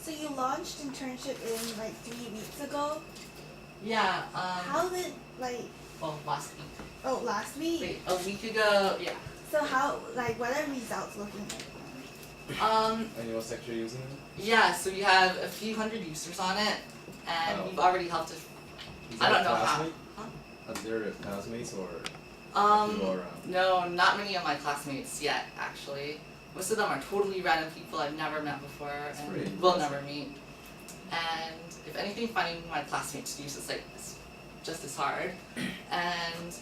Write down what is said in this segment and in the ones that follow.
So you launched internship in like 3 weeks ago. Yeah. How did Well, last week. Oh, last week. Wait, a week ago. Yeah. So what are results looking like? And what sector you're using it? Yeah. So we have a few hundred users on it, and we've already helped. I don't know how. Huh? Are there classmates or? No, not many of my classmates yet, actually. Most of them are totally random people I've never met before and will never meet. And if anything, finding my classmates to use is just as hard. And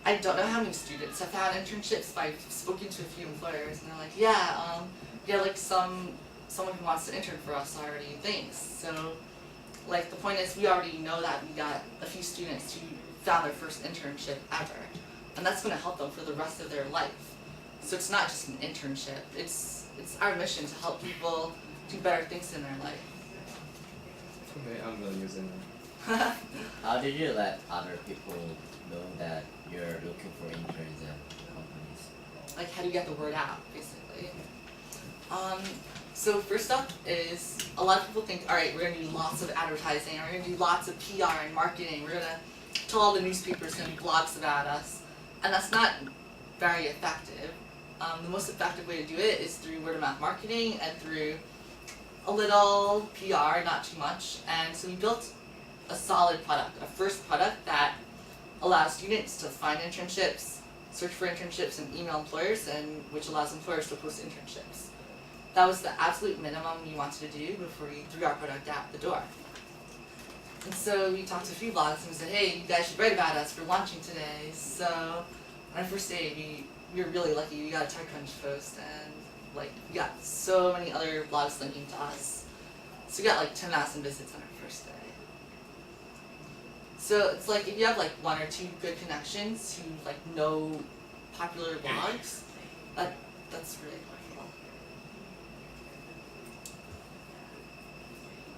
I don't know how many students have had internships, but I've spoken to a few employers and they're like, yeah, like someone who wants to intern for us already, thanks. So like the point is we already know that we got a few students who found their first internship ever. And that's going to help them for the rest of their life. So it's not just an internship, it's our mission to help people do better things in their life. Okay, I'm gonna use it. How did you let other people know that you're looking for interns at companies? Like how do you get the word out, basically? So first up is a lot of people think, all right, we're going to do lots of advertising, we're going to do lots of PR and marketing, we're going to tell all the newspapers and blogs about us, and that's not very effective. The most effective way to do it is through word of mouth marketing and through a little PR, not too much. And so we built a solid product, a first product that allows students to find internships, search for internships, and email employers, and which allows employers to post internships. That was the absolute minimum we wanted to do before we threw our product out the door. And so we talked to a few blogs and we said, hey, you guys should write about us, we're launching today. So on our first day, we were really lucky. We got a TechCrunch post and we got so many other blogs linking to us. So we got 10,000 visits on our first day. So it's if you have one or two good connections who know popular blogs, that's really helpful.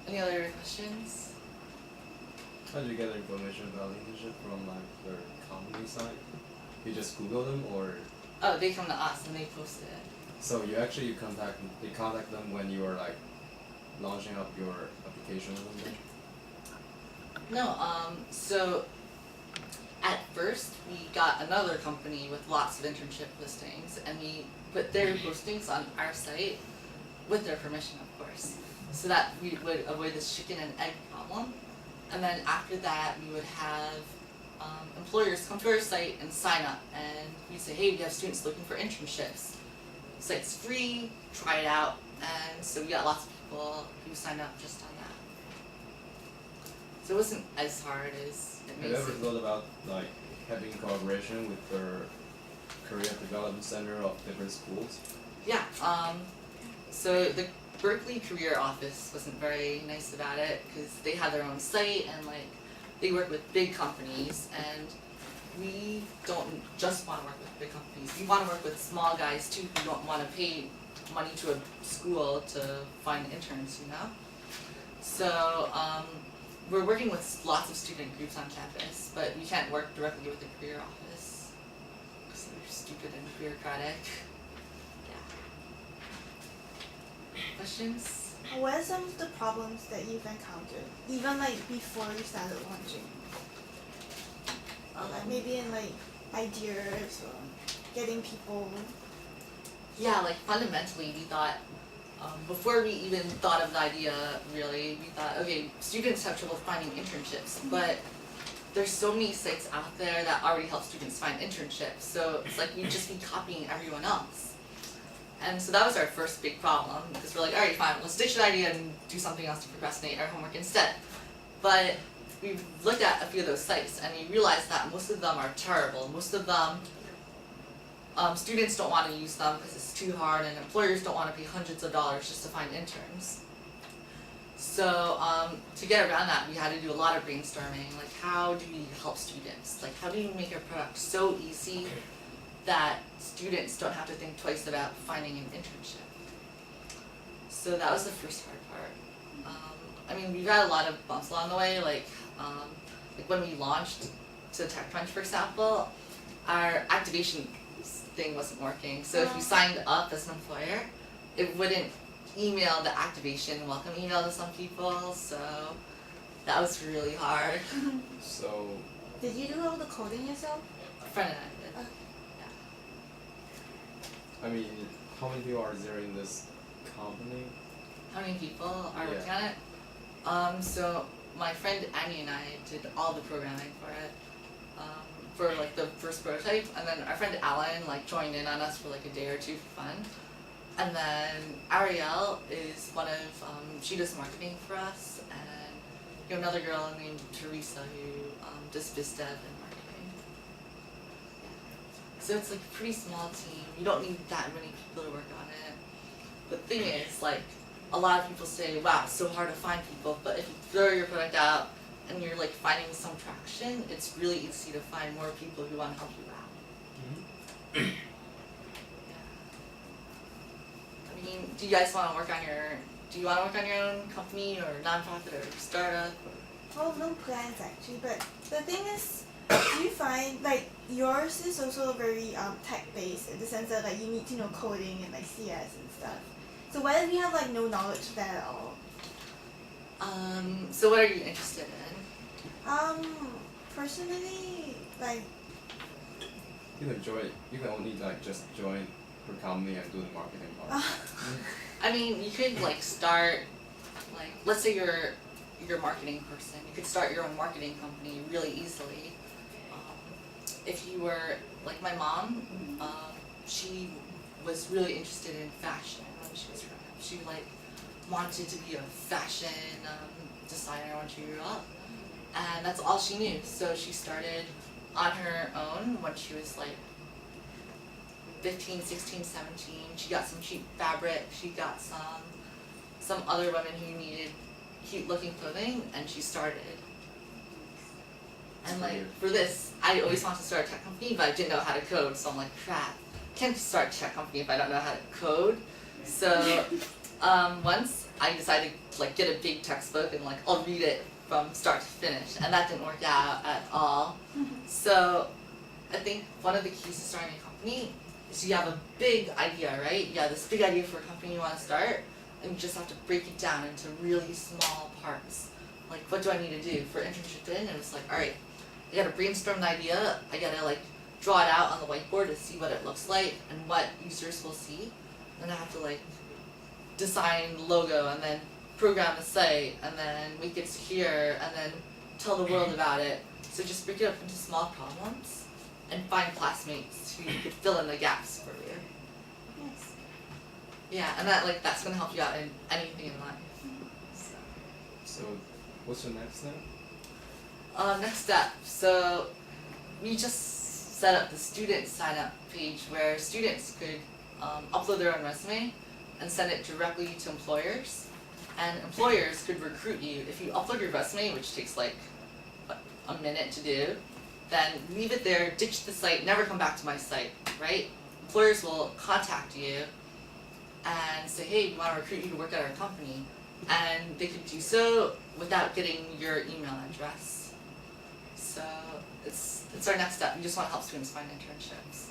Any other questions? How did you get information about internship from their company site? You just Google them or? Oh, they come to us and they post it. So they contact them when you are launching up your application or something? No, so at first we got another company with lots of internship listings and we put their postings on our site with their permission, of course, so that we would avoid this chicken and egg problem. And then after that we would have employers come to our site and sign up, and we'd say, hey, we have students looking for internships. The site's free, try it out, and so we got lots of people who signed up just on that. So it wasn't as hard as it may seem. Have you ever thought about having collaboration with their career development center of different schools? Yeah, so the Berkeley career office wasn't very nice about it because they had their own site and they work with big companies, and we don't just want to work with big companies. We want to work with small guys too who don't want to pay money to a school to find interns, So we're working with lots of student groups on campus, but we can't work directly with the career office because they're stupid and bureaucratic. Yeah. Questions? What are some of the problems that you've encountered, even before you started launching? Maybe in ideas or getting people. Yeah, fundamentally we thought, before we even thought of the idea really, we thought, okay, students have trouble finding internships, but there's so many sites out there that already help students find internships, so it's we'd just be copying everyone else. And so that was our first big problem, because we're alright, fine, let's ditch the idea and do something else to procrastinate our homework instead. But we looked at a few of those sites and we realized that most of them are terrible. Most of them, students don't want to use them because it's too hard, and employers don't want to pay hundreds of dollars just to find interns. So to get around that, we had to do a lot of brainstorming, how do we help students? How do you make our product so easy that students don't have to think twice about finding an internship? So that was the first hard part. We got a lot of bumps along the way, when we launched to TechCrunch, for example, our activation thing wasn't working. So if you signed up as an employer, it wouldn't email the activation welcome email to some people, so that was really hard. So, Did you do all the coding yourself? A friend and I did. Okay. Yeah. I mean, how many people are there in this company? How many people are Yeah. working on it? So my friend Annie and I did all the programming for it, for like the first prototype, and then our friend Alan like joined in on us for like a day or two for fun. And then Ariel is one of she does marketing for us, and you know another girl named Teresa who does biz dev and marketing. Yeah. So it's like a pretty small team. You don't need that many people to work on it. But the thing is, like, a lot of people say, wow, it's so hard to find people, but if you throw your product out and you're like finding some traction, it's really easy to find more people who want to help you out. Mm-hmm. Yeah. I mean, do you guys want to work on your own company or nonprofit or startup? Oh, no plans actually, but the thing is, do you find like yours is also very tech based in the sense that like you need to know coding and like CS and stuff. So what if you have like no knowledge of that at all? So what are you interested in? Personally, like You can join. You can only like just join her company and do the marketing part. I mean, you could like start, like, let's say you're a marketing person. You could start your own marketing company really easily. If you were like my mom, she was really interested in fashion when she was growing up. She like wanted to be a fashion designer when she grew up, and that's all she knew. So she started on her own when she was like 15, 16, 17. She got some cheap fabric. She got some other women who needed cute looking clothing, and she started. And like for this, I always wanted to start a tech company, but I didn't know how to code. So I'm like, crap, can't start a tech company if I don't know how to code. So once I decided to like get a big textbook and like I'll read it from start to finish, and that didn't work out at all. So I think one of the keys to starting a company is you have a big idea, right? You have this big idea for a company you want to start, and you just have to break it down into really small parts. Like, what do I need to do for InternshipIN? And it's like, all right, I gotta brainstorm the idea. I gotta like draw it out on the whiteboard to see what it looks like and what users will see. And I have to like design logo and then program the site and then make it secure and then tell the world about it. So just break it up into small problems and find classmates who could fill in the gaps for you. yes. Yeah, and that's gonna help you out in anything in life. So, what's your next step? Next step. So we just set up the student sign up page where students could upload their own resume and send it directly to employers. And employers could recruit you. If you upload your resume, which takes like a minute to do, then leave it there, ditch the site, never come back to my site, right? Employers will contact you and say, hey, we want to recruit you to work at our company. And they could do so without getting your email address. So it's our next step. We just want to help students find internships.